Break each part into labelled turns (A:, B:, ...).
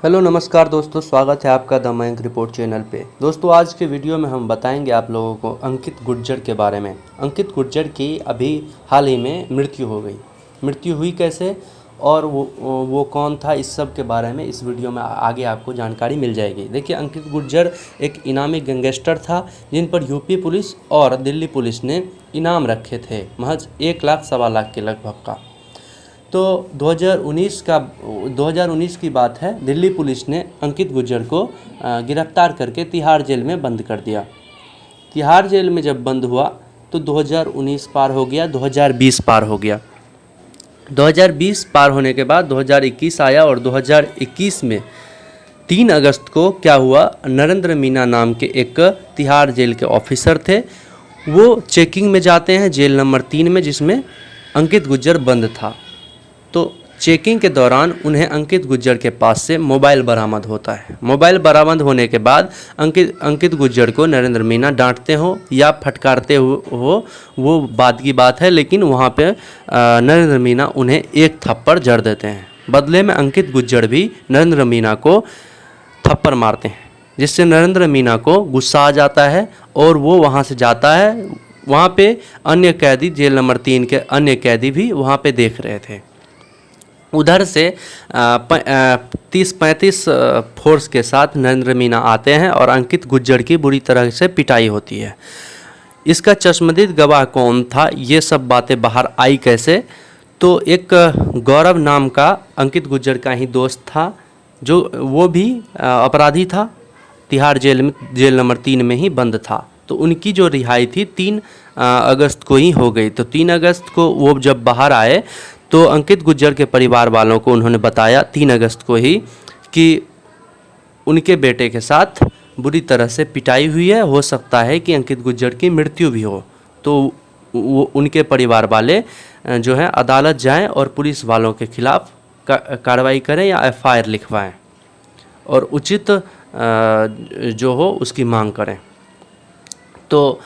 A: Hello नमस्कार दोस्तों, स्वागत है आपका द मयंक रिपोर्ट चैनल पे। दोस्तों आज के वीडियो में हम बताएंगे आप लोगों को अंकित गुर्जर के बारे में। अंकित गुर्जर की अभी हाल ही में मृत्यु हो गई। मृत्यु हुई कैसे और वो कौन था, इस सब के बारे में इस वीडियो में आगे आपको जानकारी मिल जाएगी। देखिए, अंकित गुर्जर एक इनामी गैंगस्टर था जिन पर यूपी पुलिस और दिल्ली पुलिस ने इनाम रखे थे, महज 1 लाख सवा लाख के लगभग का। तो 2019 की बात है, दिल्ली पुलिस ने अंकित गुर्जर को गिरफ्तार करके तिहाड़ जेल में बंद कर दिया। तिहाड़ जेल में जब बंद हुआ तो 2019 पार हो गया, 2020 पार हो गया। 2020 पार होने के बाद 2021 आया और 2021 में 3 अगस्त को क्या हुआ, नरेंद्र मीना नाम के एक तिहाड़ जेल के ऑफिसर थे, वो चेकिंग में जाते हैं जेल नंबर 3 में, जिसमें अंकित गुर्जर बंद था। तो चेकिंग के दौरान उन्हें अंकित गुर्जर के पास से मोबाइल बरामद होता है। मोबाइल बरामद होने के बाद अंकित गुर्जर को नरेंद्र मीना डांटते हो या फटकारते हो वो बाद की बात है, लेकिन वहाँ पे नरेंद्र मीना उन्हें एक थप्पड़ जड़ देते हैं। बदले में अंकित गुर्जर भी नरेंद्र मीना को थप्पड़ मारते हैं, जिससे नरेंद्र मीना को गुस्सा आ जाता है और वो वहाँ से जाता है। वहाँ पे अन्य कैदी, जेल नंबर 3 के अन्य कैदी भी वहाँ पे देख रहे थे। उधर से 30-35 फोर्स के साथ नरेंद्र मीना आते हैं और अंकित गुर्जर की बुरी तरह से पिटाई होती है। इसका चश्मदीद गवाह कौन था, ये सब बातें बाहर आई कैसे, तो एक गौरव नाम का अंकित गुर्जर का ही दोस्त था, जो वो भी अपराधी था, तिहाड़ जेल नंबर 3 में ही बंद था। तो उनकी जो रिहाई थी 3 अगस्त को ही हो गई। तो 3 अगस्त को वो जब बाहर आए तो अंकित गुर्जर के परिवार वालों को उन्होंने बताया 3 अगस्त को ही कि उनके बेटे के साथ बुरी तरह से पिटाई हुई है, हो सकता है कि अंकित गुर्जर की मृत्यु भी हो। तो वो उनके परिवार वाले जो है अदालत जाएं और पुलिस वालों के खिलाफ कार्रवाई करें या FIR लिखवाएं और उचित जो हो उसकी मांग करें। तो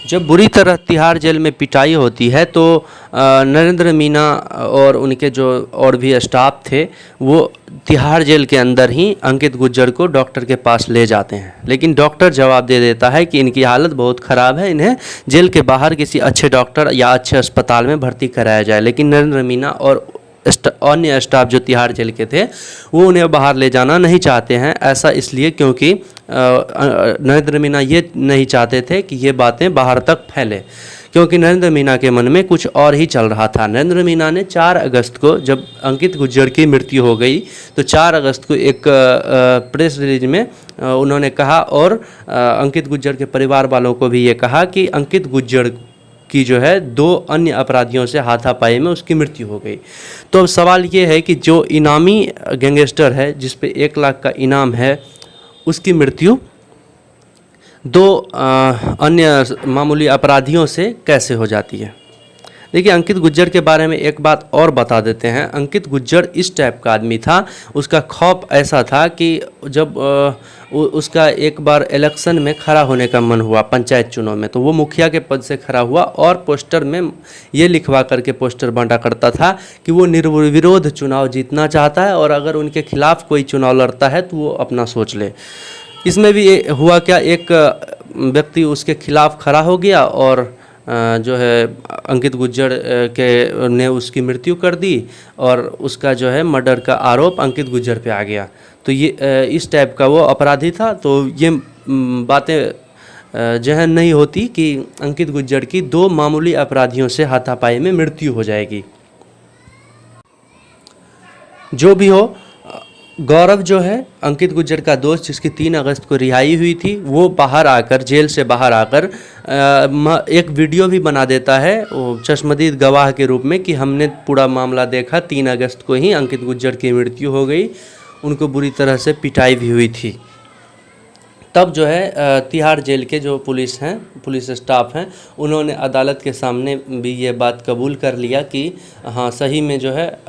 A: जब बुरी तरह तिहाड़ जेल में पिटाई होती है तो नरेंद्र मीना और उनके जो और भी स्टाफ थे वो तिहाड़ जेल के अंदर ही अंकित गुर्जर को डॉक्टर के पास ले जाते हैं, लेकिन डॉक्टर जवाब दे देता है कि इनकी हालत बहुत ख़राब है, इन्हें जेल के बाहर किसी अच्छे डॉक्टर या अच्छे अस्पताल में भर्ती कराया जाए। लेकिन नरेंद्र मीना और अन्य स्टाफ जो तिहाड़ जेल के थे वो उन्हें बाहर ले जाना नहीं चाहते हैं। ऐसा इसलिए क्योंकि नरेंद्र मीना ये नहीं चाहते थे कि ये बातें बाहर तक फैले, क्योंकि नरेंद्र मीना के मन में कुछ और ही चल रहा था। नरेंद्र मीना ने 4 अगस्त को, जब अंकित गुर्जर की मृत्यु हो गई, तो 4 अगस्त को एक प्रेस रिलीज में उन्होंने कहा और अंकित गुर्जर के परिवार वालों को भी ये कहा कि अंकित गुर्जर की जो है 2 अन्य अपराधियों से हाथापाई में उसकी मृत्यु हो गई। तो अब सवाल ये है कि जो इनामी गैंगस्टर है, जिस पे 1 लाख का इनाम है, उसकी मृत्यु 2 अन्य मामूली अपराधियों से कैसे हो जाती है। देखिए, अंकित गुर्जर के बारे में एक बात और बता देते हैं। अंकित गुर्जर इस टाइप का आदमी था, उसका खौफ ऐसा था कि जब उसका एक बार इलेक्शन में खड़ा होने का मन हुआ, पंचायत चुनाव में, तो वो मुखिया के पद से खड़ा हुआ और पोस्टर में ये लिखवा करके पोस्टर बांटा करता था कि वो निर्विरोध चुनाव जीतना चाहता है और अगर उनके खिलाफ कोई चुनाव लड़ता है तो वो अपना सोच ले। इसमें भी हुआ क्या, एक व्यक्ति उसके खिलाफ खड़ा हो गया और जो है अंकित गुर्जर के ने उसकी मृत्यु कर दी और उसका जो है मर्डर का आरोप अंकित गुर्जर पे आ गया। तो ये इस टाइप का वो अपराधी था। तो ये बातें जहन नहीं होती कि अंकित गुर्जर की 2 मामूली अपराधियों से हाथापाई में मृत्यु हो जाएगी। जो भी हो, गौरव जो है अंकित गुर्जर का दोस्त, जिसकी 3 अगस्त को रिहाई हुई थी, वो बाहर आकर, जेल से बाहर आकर एक वीडियो भी बना देता है चश्मदीद गवाह के रूप में कि हमने पूरा मामला देखा, 3 अगस्त को ही अंकित गुर्जर की मृत्यु हो गई, उनको बुरी तरह से पिटाई भी हुई थी। तब जो है तिहाड़ जेल के जो पुलिस हैं, पुलिस स्टाफ हैं, उन्होंने अदालत के सामने भी ये बात कबूल कर लिया कि हाँ, सही में जो है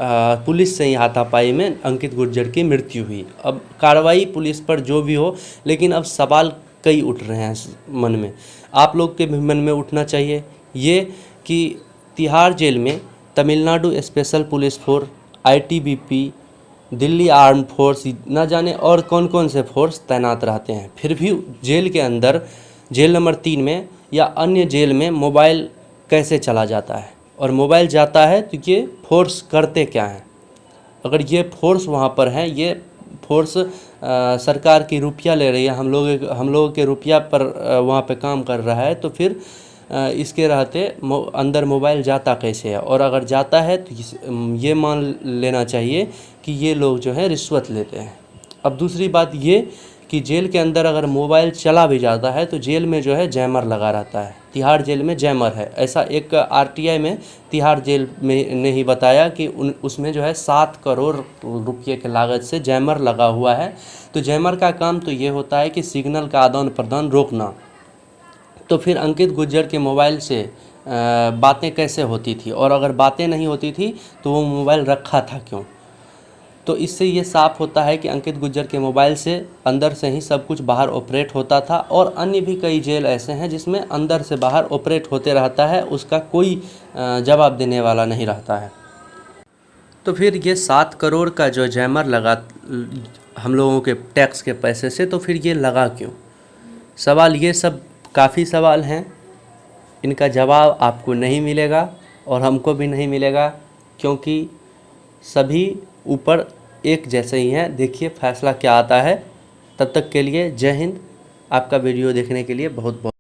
A: पुलिस से ही हाथापाई में अंकित गुर्जर की मृत्यु हुई। अब कार्रवाई पुलिस पर जो भी हो, लेकिन अब सवाल कई उठ रहे हैं मन में, आप लोग के भी मन में उठना चाहिए, ये कि तिहाड़ जेल में Tamil Nadu special police force, ITBP Delhi arm force, ना जाने और कौन कौन से फोर्स तैनात रहते हैं, फिर भी जेल के अंदर, जेल नंबर 3 में या अन्य जेल में मोबाइल कैसे चला जाता है? और मोबाइल जाता है तो ये फोर्स करते क्या हैं? अगर ये फोर्स वहाँ पर है, ये फोर्स सरकार की रुपया ले रही है, हम लोगों के रुपया पर वहाँ पे काम कर रहा है, तो फिर इसके रहते अंदर मोबाइल जाता कैसे है? और अगर जाता है तो ये मान लेना चाहिए कि ये लोग जो है रिश्वत लेते हैं। अब दूसरी बात ये कि जेल के अंदर अगर मोबाइल चला भी जाता है तो जेल में जो है जैमर लगा रहता है। तिहाड़ जेल में जैमर है, ऐसा एक आरटीआई में तिहाड़ जेल में ने ही बताया कि उसमें जो है 7 करोड़ रुपये के लागत से जैमर लगा हुआ है। तो जैमर का काम तो ये होता है कि सिग्नल का आदान प्रदान रोकना। तो फिर अंकित गुर्जर के मोबाइल से बातें कैसे होती थी? और अगर बातें नहीं होती थी तो वो मोबाइल रखा था क्यों? तो इससे ये साफ होता है कि अंकित गुर्जर के मोबाइल से अंदर से ही सब कुछ बाहर ऑपरेट होता था। और अन्य भी कई जेल ऐसे हैं जिसमें अंदर से बाहर ऑपरेट होते रहता है, उसका कोई जवाब देने वाला नहीं रहता है। तो फिर ये 7 करोड़ का जो जैमर लगा हम लोगों के टैक्स के पैसे से, तो फिर ये लगा क्यों? सवाल ये सब काफ़ी सवाल हैं, इनका जवाब आपको नहीं मिलेगा और हमको भी नहीं मिलेगा, क्योंकि सभी ऊपर एक जैसे ही हैं। देखिए फैसला क्या आता है। तब तक के लिए जय हिंद। आपका वीडियो देखने के लिए बहुत बहुत